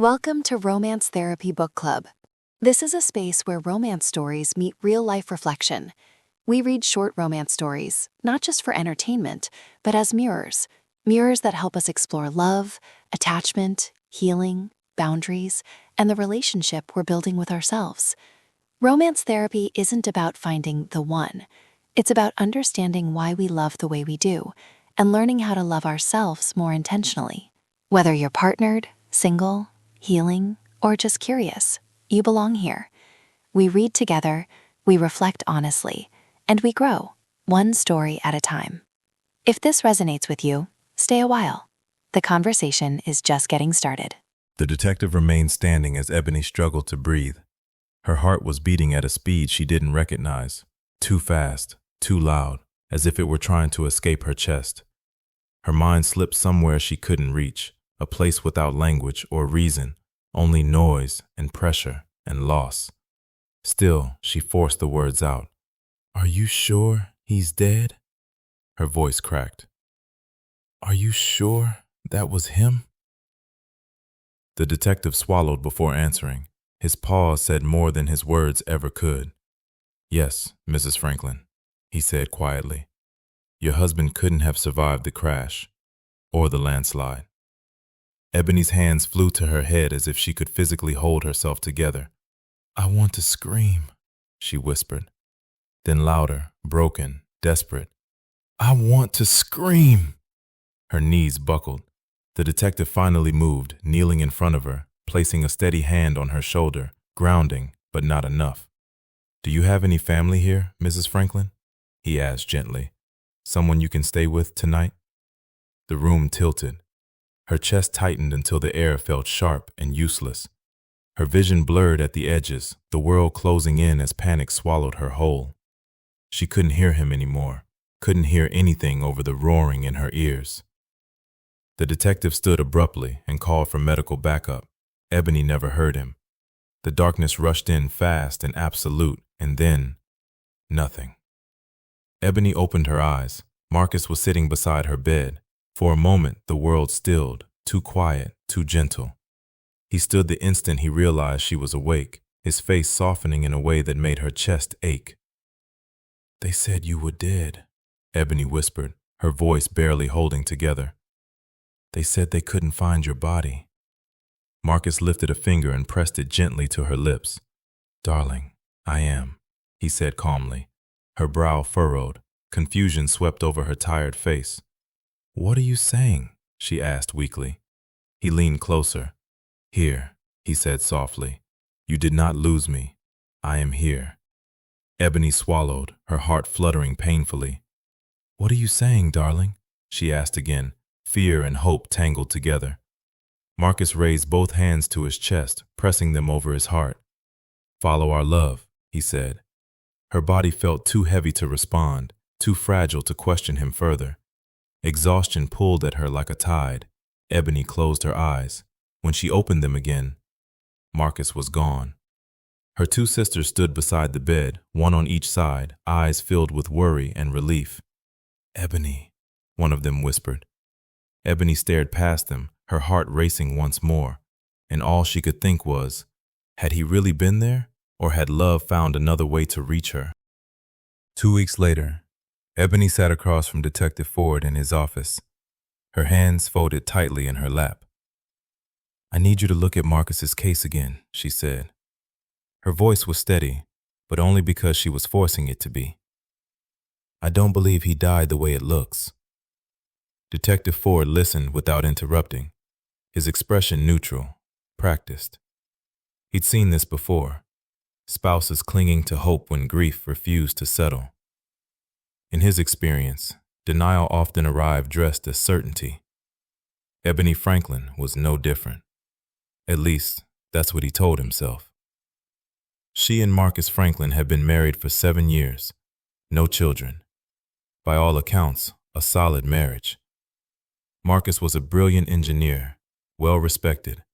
Welcome to Romance Therapy Book Club. This is a space where romance stories meet real-life reflection. We read short romance stories, not just for entertainment, but as mirrors. Mirrors that help us explore love, attachment, healing, boundaries, and the relationship we're building with ourselves. Romance therapy isn't about finding the one. It's about understanding why we love the way we do, and learning how to love ourselves more intentionally. Whether you're partnered, single, healing, or just curious, you belong here. We read together, we reflect honestly, and we grow, one story at a time. If this resonates with you, stay a while. The conversation is just getting started. The detective remained standing as Ebony struggled to breathe. Her heart was beating at a speed she didn't recognize, too fast, too loud, as if it were trying to escape her chest. Her mind slipped somewhere she couldn't reach, a place without language or reason, only noise and pressure and loss. Still, she forced the words out. "Are you sure he's dead?" Her voice cracked. "Are you sure that was him?" The detective swallowed before answering. His pause said more than his words ever could. "Yes, Mrs. Franklin," he said quietly. "Your husband couldn't have survived the crash or the landslide." Ebony's hands flew to her head as if she could physically hold herself together. "I want to scream," she whispered. Then louder, broken, desperate. "I want to scream!" Her knees buckled. The detective finally moved, kneeling in front of her, placing a steady hand on her shoulder, grounding, but not enough. "Do you have any family here, Mrs. Franklin?" he asked gently. "Someone you can stay with tonight?" The room tilted. Her chest tightened until the air felt sharp and useless. Her vision blurred at the edges, the world closing in as panic swallowed her whole. She couldn't hear him anymore, couldn't hear anything over the roaring in her ears. The detective stood abruptly and called for medical backup. Ebony never heard him. The darkness rushed in fast and absolute, and then, nothing. Ebony opened her eyes. Marcus was sitting beside her bed. For a moment, the world stilled, too quiet, too gentle. He stood the instant he realized she was awake, his face softening in a way that made her chest ache. "They said you were dead," Ebony whispered, her voice barely holding together. "They said they couldn't find your body." Marcus lifted a finger and pressed it gently to her lips. "Darling, I am," he said calmly. Her brow furrowed. Confusion swept over her tired face. "What are you saying?" she asked weakly. He leaned closer. "Here," he said softly. "You did not lose me. I am here." Ebony swallowed, her heart fluttering painfully. "What are you saying, darling?" she asked again, fear and hope tangled together. Marcus raised both hands to his chest, pressing them over his heart. "Follow our love," he said. Her body felt too heavy to respond, too fragile to question him further. Exhaustion pulled at her like a tide. Ebony closed her eyes. When she opened them again, Marcus was gone. Her two sisters stood beside the bed, one on each side, eyes filled with worry and relief. "Ebony," one of them whispered. Ebony stared past them, her heart racing once more, and all she could think was, had he really been there, or had love found another way to reach her? 2 weeks later, Ebony sat across from Detective Ford in his office, her hands folded tightly in her lap. "I need you to look at Marcus's case again," she said. Her voice was steady, but only because she was forcing it to be. "I don't believe he died the way it looks." Detective Ford listened without interrupting, his expression neutral, practiced. He'd seen this before, spouses clinging to hope when grief refused to settle. In his experience, denial often arrived dressed as certainty. Ebony Franklin was no different. At least, that's what he told himself. She and Marcus Franklin had been married for 7 years, no children. By all accounts, a solid marriage. Marcus was a brilliant engineer, well-respected,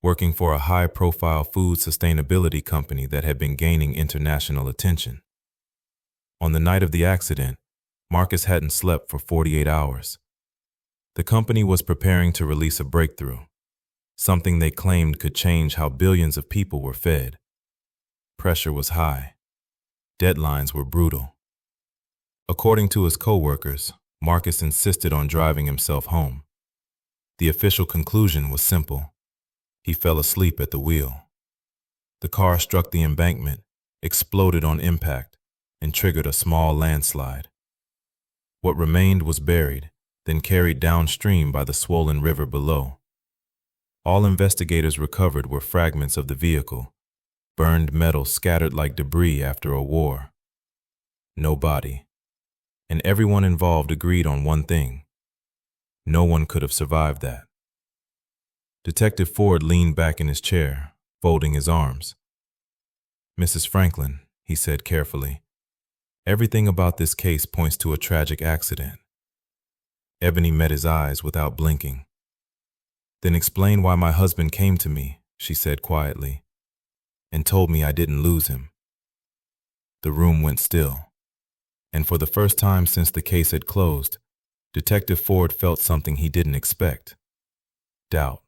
working for a high-profile food sustainability company that had been gaining international attention. On the night of the accident, Marcus hadn't slept for 48 hours. The company was preparing to release a breakthrough, something they claimed could change how billions of people were fed. Pressure was high. Deadlines were brutal. According to his co-workers, Marcus insisted on driving himself home. The official conclusion was simple. He fell asleep at the wheel. The car struck the embankment, exploded on impact, and triggered a small landslide. What remained was buried, then carried downstream by the swollen river below. All investigators recovered were fragments of the vehicle, burned metal scattered like debris after a war. No body. And everyone involved agreed on one thing. No one could have survived that. Detective Ford leaned back in his chair, folding his arms. "Mrs. Franklin," he said carefully, "everything about this case points to a tragic accident." Ebony met his eyes without blinking. "Then explain why my husband came to me," she said quietly, "and told me I didn't lose him." The room went still, and for the first time since the case had closed, Detective Ford felt something he didn't expect: doubt.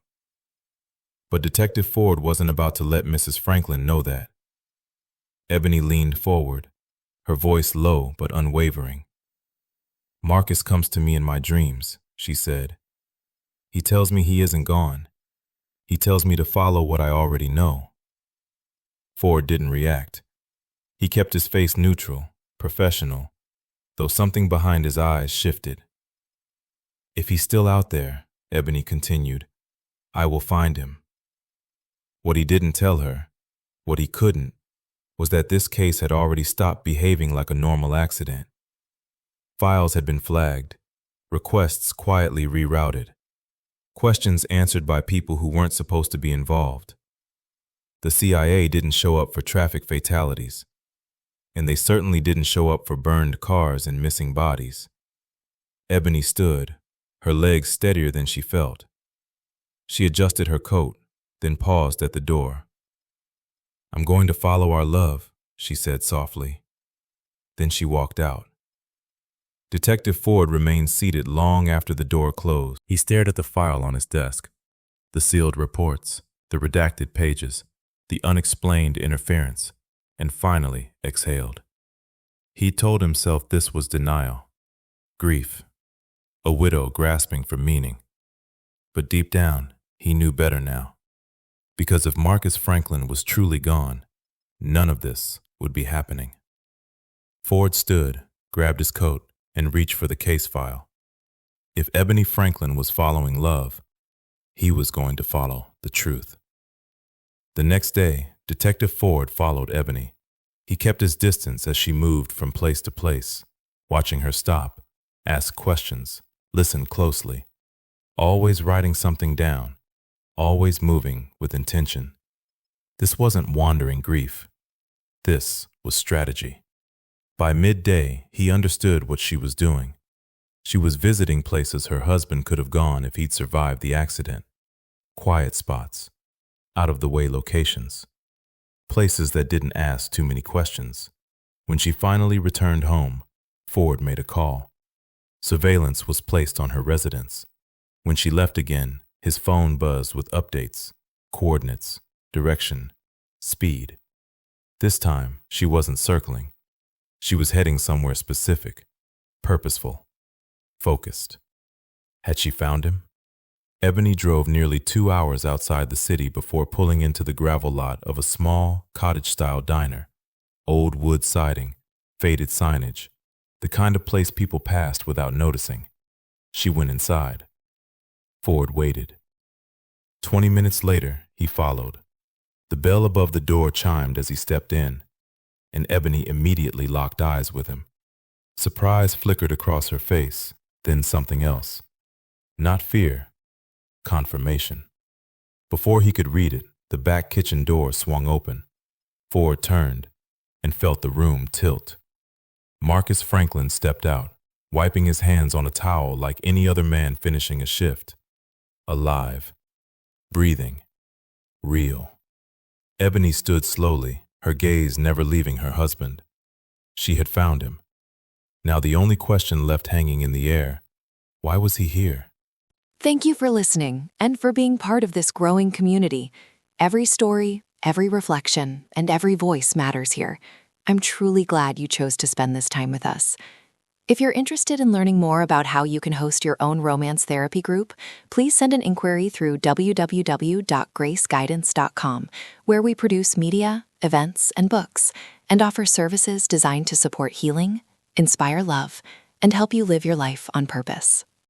But Detective Ford wasn't about to let Mrs. Franklin know that. Ebony leaned forward, her voice low but unwavering. "Marcus comes to me in my dreams," she said. "He tells me he isn't gone. He tells me to follow what I already know." Ford didn't react. He kept his face neutral, professional, though something behind his eyes shifted. "If he's still out there," Ebony continued, "I will find him." What he didn't tell her, what he couldn't, was that this case had already stopped behaving like a normal accident. Files had been flagged, requests quietly rerouted, questions answered by people who weren't supposed to be involved. The CIA didn't show up for traffic fatalities, and they certainly didn't show up for burned cars and missing bodies. Ebony stood, her legs steadier than she felt. She adjusted her coat, then paused at the door. "I'm going to follow our love," she said softly. Then she walked out. Detective Ford remained seated long after the door closed. He stared at the file on his desk, the sealed reports, the redacted pages, the unexplained interference, and finally exhaled. He told himself this was denial, grief, a widow grasping for meaning. But deep down, he knew better now. Because if Marcus Franklin was truly gone, none of this would be happening. Ford stood, grabbed his coat, and reached for the case file. If Ebony Franklin was following love, he was going to follow the truth. The next day, Detective Ford followed Ebony. He kept his distance as she moved from place to place, watching her stop, ask questions, listen closely, always writing something down, always moving with intention. This wasn't wandering grief. This was strategy. By midday, he understood what she was doing. She was visiting places her husband could have gone if he'd survived the accident. Quiet spots, out-of-the-way locations, places that didn't ask too many questions. When she finally returned home, Ford made a call. Surveillance was placed on her residence. When she left again, his phone buzzed with updates, coordinates, direction, speed. This time, she wasn't circling. She was heading somewhere specific, purposeful, focused. Had she found him? Ebony drove nearly 2 hours outside the city before pulling into the gravel lot of a small, cottage-style diner. Old wood siding, faded signage, the kind of place people passed without noticing. She went inside. Ford waited. 20 minutes later, he followed. The bell above the door chimed as he stepped in, and Ebony immediately locked eyes with him. Surprise flickered across her face, then something else. Not fear, confirmation. Before he could read it, the back kitchen door swung open. Ford turned and felt the room tilt. Marcus Franklin stepped out, wiping his hands on a towel like any other man finishing a shift. Alive, breathing, real. Ebony stood slowly, her gaze never leaving her husband. She had found him. Now the only question left hanging in the air: why was he here? Thank you for listening and for being part of this growing community. Every story, every reflection, and every voice matters here. I'm truly glad you chose to spend this time with us. If you're interested in learning more about how you can host your own romance therapy group, please send an inquiry through www.graceguidance.com, where we produce media, events, and books, and offer services designed to support healing, inspire love, and help you live your life on purpose.